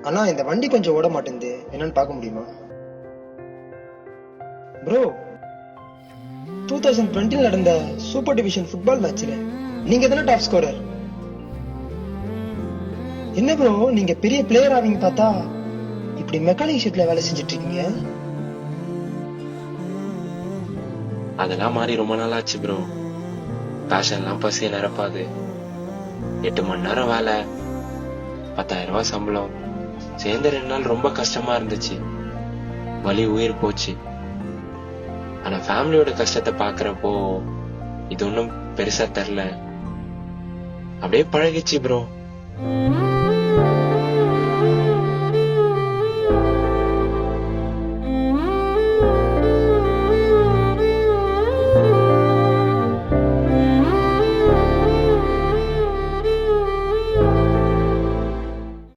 ஆனா இந்த வண்டி கொஞ்சம் ஓட மாட்டேங்குது, என்னன்னு பார்க்க முடியுமா ப்ரோ? 2020 நடந்த சூப்பர் டிவிஷன் ஃபுட்பால் மேட்ச்ல நீங்க தானே டாப் ஸ்கோரர். என்ன ப்ரோ நீங்க பெரிய பிளேயர் ஆவீங்க பார்த்தா இப்படி மெக்கானிக் ஷெட்ல வேலை செஞ்சுட்டு இருக்கீங்க? அதெல்லாம் மாறி ரொம்ப நாள் ஆச்சு ப்ரோ. பேஷன்லாம் பசிய நிரப்பாது. 8 மணி நேரம் வேலை, 10,000 ரூபாய் சம்பளம். சேர்ந்த 2 நாள் ரொம்ப கஷ்டமா இருந்துச்சு, வலி உயிர் போச்சு. ஆனா ஃபேமிலியோட கஷ்டத்தை பாக்குறப்போ இது ஒன்னும் பெருசா தெரியல, அப்படியே பழகிச்சு ப்ரோ.